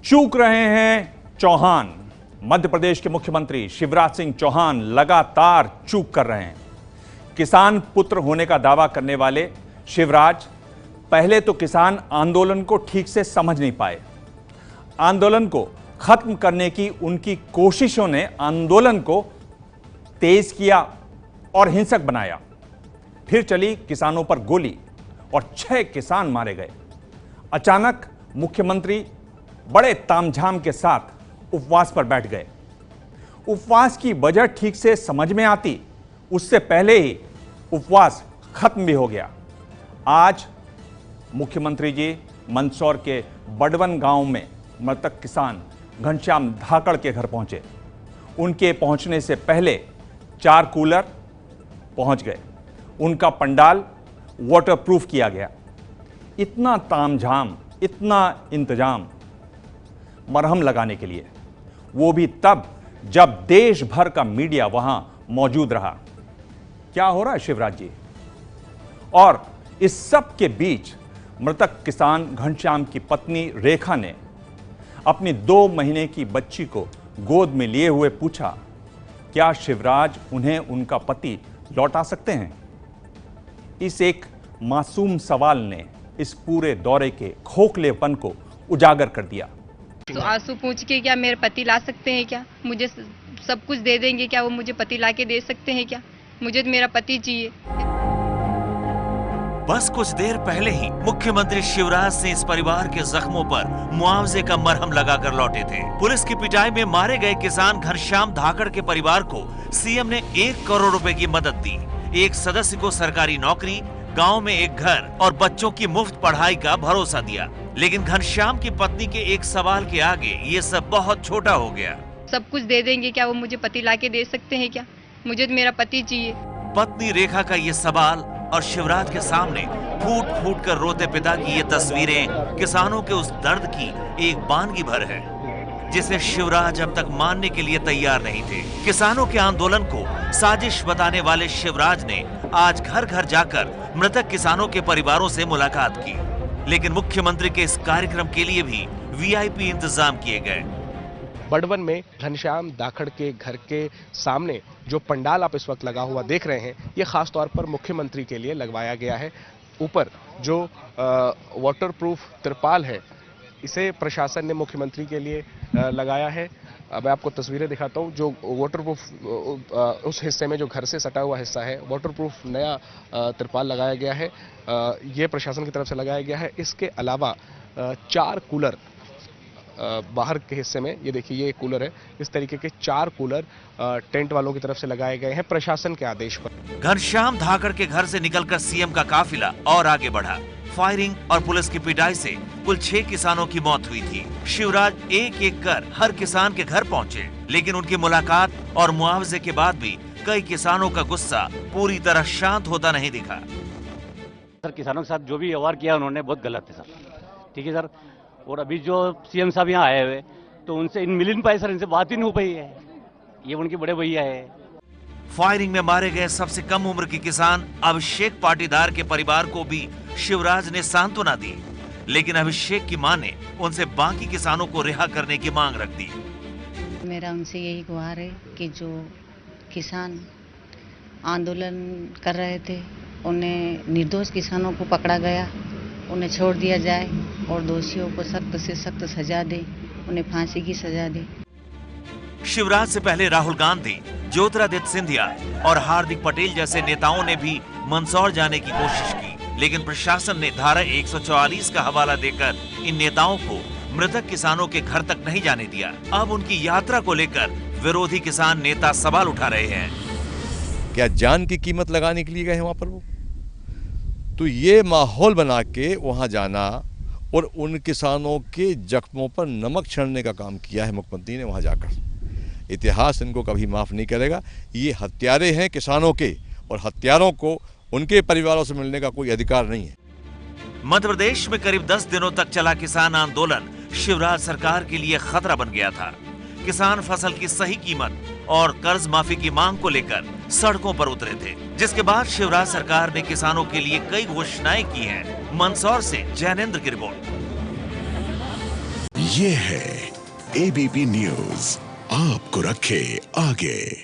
चूक रहे हैं चौहान। मध्य प्रदेश के मुख्यमंत्री शिवराज सिंह चौहान लगातार चूक कर रहे हैं। किसान पुत्र होने का दावा करने वाले शिवराज पहले तो किसान आंदोलन को ठीक से समझ नहीं पाए। आंदोलन को खत्म करने की उनकी कोशिशों ने आंदोलन को तेज किया और हिंसक बनाया। फिर चली किसानों पर गोली और 6 किसान मारे गए। अचानक मुख्यमंत्री बड़े तामझाम के साथ उपवास पर बैठ गए। उपवास की वजह ठीक से समझ में आती उससे पहले ही उपवास खत्म भी हो गया। आज मुख्यमंत्री जी मंदसौर के बड़वन गांव में मृतक किसान घनश्याम धाकड़ के घर पहुंचे। उनके पहुंचने से पहले 4 कूलर पहुंच गए। उनका पंडाल वाटरप्रूफ किया गया। इतना तामझाम, इतना इंतजाम मरहम लगाने के लिए, वो भी तब जब देश भर का मीडिया वहां मौजूद रहा। क्या हो रहा है शिवराज जी? और इस सब के बीच मृतक किसान घनश्याम की पत्नी रेखा ने अपनी 2 महीने की बच्ची को गोद में लिए हुए पूछा, क्या शिवराज उन्हें उनका पति लौटा सकते हैं? इस एक मासूम सवाल ने इस पूरे दौरे के खोखलेपन को उजागर कर दिया। तो आंसू पूछ के क्या मेरे पति ला सकते हैं क्या? मुझे सब कुछ दे देंगे क्या? वो मुझे पति ला के दे सकते हैं क्या? मुझे तो मेरा पति चाहिए। बस कुछ देर पहले ही मुख्यमंत्री शिवराज सिंह इस परिवार के जख्मों पर मुआवजे का मरहम लगाकर लौटे थे। पुलिस की पिटाई में मारे गए किसान घनश्याम धाकड़ के परिवार को सीएम ने 1 करोड़ रुपए की मदद दी। एक सदस्य को सरकारी नौकरी, गांव में एक घर और बच्चों की मुफ्त पढ़ाई का भरोसा दिया। लेकिन घनश्याम की पत्नी के एक सवाल के आगे ये सब बहुत छोटा हो गया। सब कुछ दे देंगे क्या? वो मुझे पति ला के दे सकते हैं क्या? मुझे तो मेरा पति चाहिए। पत्नी रेखा का ये सवाल और शिवराज के सामने फूट फूट कर रोते पिता की ये तस्वीरें किसानों के उस दर्द की एक बानगी भर है जिसे शिवराज अब तक मानने के लिए तैयार नहीं थे। किसानों के आंदोलन को साजिश बताने वाले शिवराज ने आज घर घर जाकर मृतक किसानों के परिवारों से मुलाकात की। लेकिन मुख्यमंत्री के इस कार्यक्रम के लिए भी वीआईपी इंतजाम किए गए। बड़वन में घनश्याम धाकड़ के घर के सामने जो पंडाल आप इस वक्त लगा हुआ देख रहे हैं, ये खास तौर पर मुख्यमंत्री के लिए लगवाया गया है। ऊपर जो वाटरप्रूफ तिरपाल है, इसे प्रशासन ने मुख्यमंत्री के लिए लगाया है। अब मैं आपको तस्वीरें दिखाता हूँ। जो वाटरप्रूफ उस हिस्से में जो घर से सटा हुआ हिस्सा है, वाटरप्रूफ नया तिरपाल लगाया गया है। ये प्रशासन की तरफ से लगाया गया है। इसके अलावा 4 कूलर बाहर के हिस्से में, ये देखिए ये कूलर है, इस तरीके के 4 कूलर टेंट वालों की तरफ से लगाए गए हैं प्रशासन के आदेश पर। घनश्याम धाकड़ के घर से निकलकर सीएम का काफिला और आगे बढ़ा। फायरिंग और पुलिस की पिटाई से कुल 6 किसानों की मौत हुई थी। शिवराज एक एक कर हर किसान के घर पहुंचे, लेकिन उनकी मुलाकात और मुआवजे के बाद भी कई किसानों का गुस्सा पूरी तरह शांत होता नहीं दिखा। सर, किसानों के साथ जो भी व्यवहार किया उन्होंने बहुत गलत है सर। ठीक है सर। और अभी जो सीएम साहब यहाँ आए हुए तो उनसे मिल नहीं पाए सर, इनसे बात ही नहीं हो पाई है। ये उनके बड़े भैया है। फायरिंग में मारे गए सबसे कम उम्र के किसान अभिषेक पाटीदार के परिवार को भी शिवराज ने सांत्वना दी। लेकिन अभिषेक की मां ने उनसे बाकी किसानों को रिहा करने की मांग रख दी। मेरा उनसे यही गुहार है कि जो किसान आंदोलन कर रहे थे, उन्हें निर्दोष किसानों को पकड़ा गया, उन्हें छोड़ दिया जाए और दोषियों को सख्त से सख्त सजा दे, उन्हें फांसी की सजा दे। शिवराज से पहले राहुल गांधी, ज्योतिरादित्य सिंधिया और हार्दिक पटेल जैसे नेताओं ने भी मंदसौर जाने की कोशिश की, लेकिन प्रशासन ने धारा 144 का हवाला देकर इन नेताओं को मृतक किसानों के घर तक नहीं जाने दिया। अब उनकी यात्रा को लेकर विरोधी किसान नेता सवाल उठा रहे हैं। क्या जान की कीमत लगाने के लिए गए हैं वहां पर वो? तो ये माहौल बना के वहां जाना और उन किसानों के जख्मों पर नमक छिड़कने का काम किया है मुख्यमंत्री ने वहां जाकर। इतिहास इनको कभी माफ नहीं करेगा। ये हत्यारे हैं किसानों के, और हत्यारों को उनके परिवारों से मिलने का कोई अधिकार नहीं है। मध्य प्रदेश में करीब 10 दिनों तक चला किसान आंदोलन शिवराज सरकार के लिए खतरा बन गया था। किसान फसल की सही कीमत और कर्ज माफी की मांग को लेकर सड़कों पर उतरे थे, जिसके बाद शिवराज सरकार ने किसानों के लिए कई घोषणाएं की हैं। मंदसौर से जैनेंद्र की रिपोर्ट। ये है एबीपी न्यूज, आपको रखे आगे।